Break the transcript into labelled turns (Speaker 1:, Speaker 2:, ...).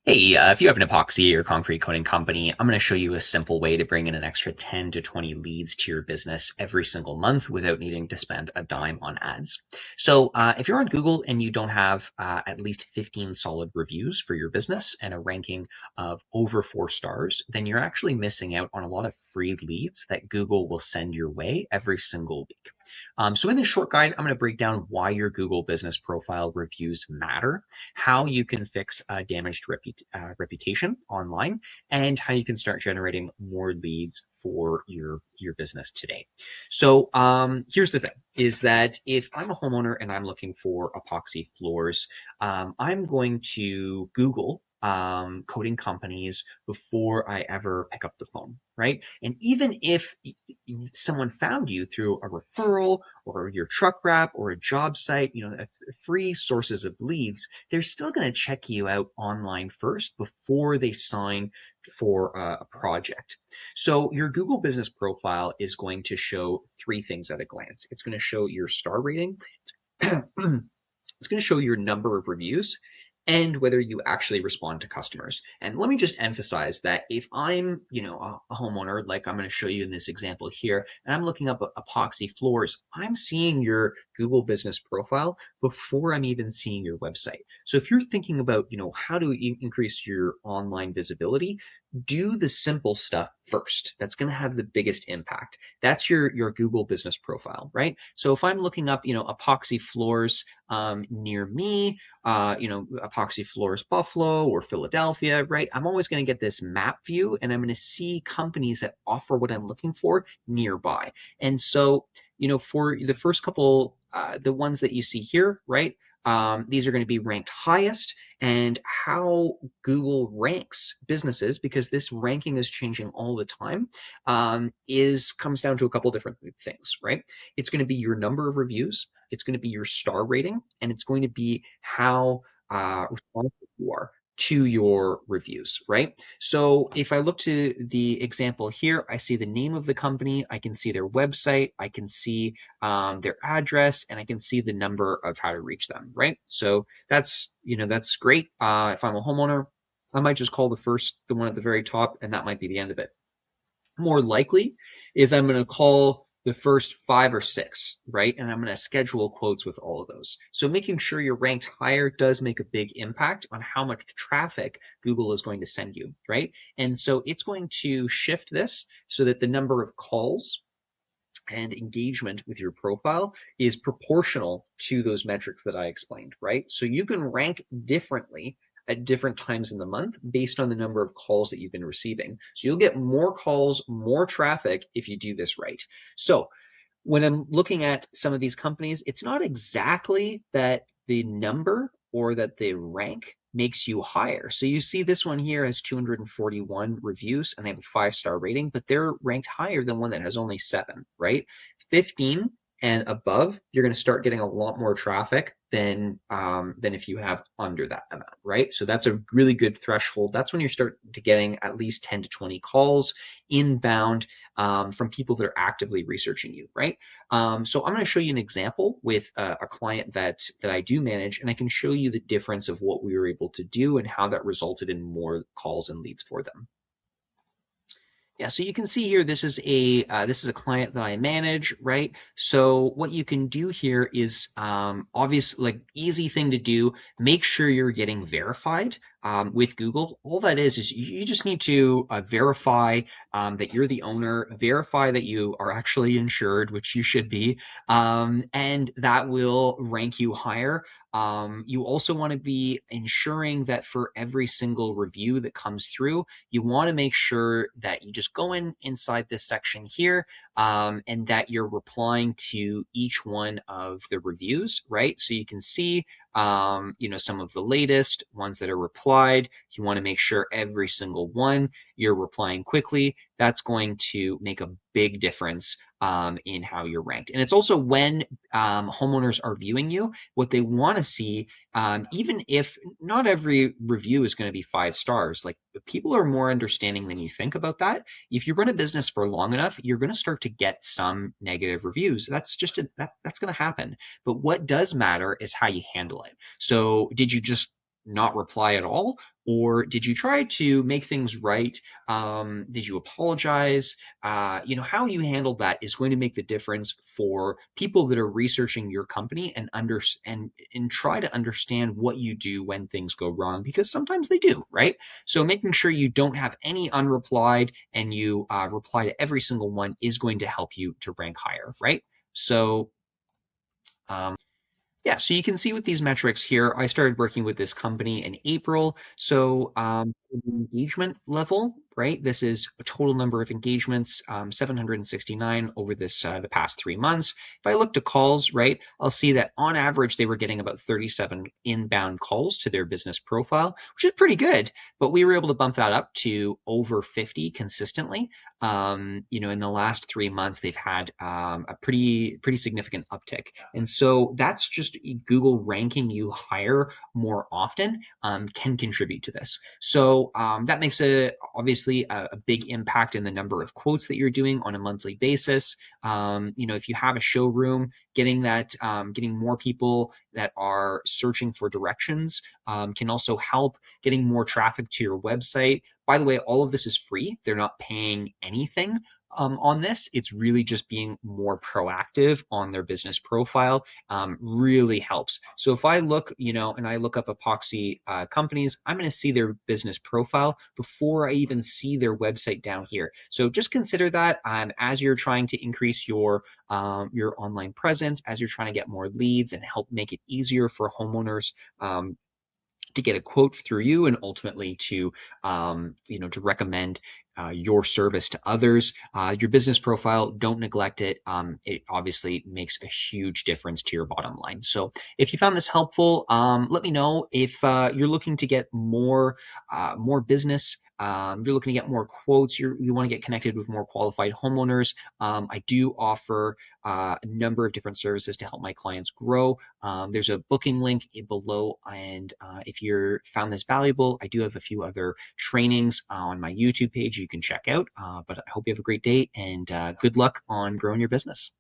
Speaker 1: Hey, if you have an epoxy or concrete coating company, I'm going to show you a simple way to bring in an extra 10 to 20 leads to your business every single month without needing to spend a dime on ads. So, if you're on Google and you don't have at least 15 solid reviews for your business and a ranking of over 4 stars, then you're actually missing out on a lot of free leads that Google will send your way every single week. So, in this short guide, I'm going to break down why your Google business profile reviews matter, how you can fix a damaged reputation online, and how you can start generating more leads for your business today. So here's the thing: is that if I'm a homeowner and I'm looking for epoxy floors, I'm going to Google coating companies before I ever pick up the phone, right? And even if someone found you through a referral or your truck wrap or a job site, free sources of leads, they're still going to check you out online first before they sign for a project. So your Google business profile is going to show three things at a glance. It's going to show your star rating. It's going to show your number of reviews and whether you actually respond to customers. And let me just emphasize that if I'm, a homeowner, like I'm going to show you in this example here, and I'm looking up epoxy floors, I'm seeing your Google business profile before I'm even seeing your website. So if you're thinking about, how to increase your online visibility, do the simple stuff first. That's going to have the biggest impact. That's your Google business profile, right? So if I'm looking up, epoxy floors near me, epoxy floors Buffalo or Philadelphia, right? I'm always going to get this map view and I'm going to see companies that offer what I'm looking for nearby. And so, for the first couple, the ones that you see here, right? These are going to be ranked highest, and how Google ranks businesses, because this ranking is changing all the time, is comes down to a couple different things, right? It's going to be your number of reviews, it's going to be your star rating, and it's going to be how responsive you are to your reviews, right? So if I look to the example here, I see the name of the company, I can see their website, I can see their address, and I can see the number of how to reach them, right? So that's great. If I'm a homeowner, I might just call the one at the very top, and that might be the end of it. More likely is I'm going to call the first 5 or 6, right? And I'm going to schedule quotes with all of those. So making sure you're ranked higher does make a big impact on how much traffic Google is going to send you, right? And so it's going to shift this so that the number of calls and engagement with your profile is proportional to those metrics that I explained, right? So you can rank differently at different times in the month based on the number of calls that you've been receiving. So you'll get more calls, more traffic if you do this right. So when I'm looking at some of these companies, it's not exactly that the number or that the rank makes you higher. So you see this one here has 241 reviews and they have a 5-star rating, but they're ranked higher than one that has only 7, right? 15 and above, you're going to start getting a lot more traffic than if you have under that amount, right? So that's a really good threshold. That's when you start to getting at least 10 to 20 calls inbound from people that are actively researching you, right? So I'm going to show you an example with a client that I do manage, and I can show you the difference of what we were able to do and how that resulted in more calls and leads for them. Yeah, so you can see here, this is a client that I manage, right? So what you can do here is obviously, like, easy thing to do, make sure you're getting verified with Google. All that is you just need to verify that you're the owner, verify that you are actually insured, which you should be, and that will rank you higher. You also want to be ensuring that for every single review that comes through, you want to make sure that you just go inside this section here and that you're replying to each one of the reviews, right? So you can see, some of the latest ones that are replied. You want to make sure every single one you're replying quickly. That's going to make a big difference in how you're ranked. And it's also when homeowners are viewing you, what they want to see, even if not every review is going to be 5 stars, like, people are more understanding than you think about that. If you run a business for long enough, you're going to start to get some negative reviews. That's just that's going to happen. But what does matter is how you handle it. So did you just not reply at all? Or did you try to make things right? Did you apologize? How you handled that is going to make the difference for people that are researching your company and try to understand what you do when things go wrong, because sometimes they do, right? So making sure you don't have any unreplied and you reply to every single one is going to help you to rank higher, right? So um, yeah, so you can see with these metrics here, I started working with this company in April. So the engagement level, right? This is a total number of engagements, 769 over the past 3 months. If I look to calls, right, I'll see that on average they were getting about 37 inbound calls to their business profile, which is pretty good. But we were able to bump that up to over 50 consistently. In the last 3 months, they've had a pretty significant uptick, and so that's just Google ranking you higher more often can contribute to this. So that makes obviously a big impact in the number of quotes that you're doing on a monthly basis. If you have a showroom, getting more people that are searching for directions can also help getting more traffic to your website. By the way, all of this is free. They're not paying anything on this. It's really just being more proactive on their business profile really helps. So if I look, and I look up epoxy companies, I'm going to see their business profile before I even see their website down here. So just consider that as you're trying to increase your online presence, as you're trying to get more leads and help make it easier for homeowners to get a quote through you, and ultimately to recommend your service to others. Your business profile, don't neglect it. It obviously makes a huge difference to your bottom line. So if you found this helpful, let me know. If you're looking to get more business, you're looking to get more quotes, you want to get connected with more qualified homeowners, I do offer a number of different services to help my clients grow. There's a booking link below, and if you found this valuable, I do have a few other trainings on my YouTube page you can check out. But I hope you have a great day, and good luck on growing your business.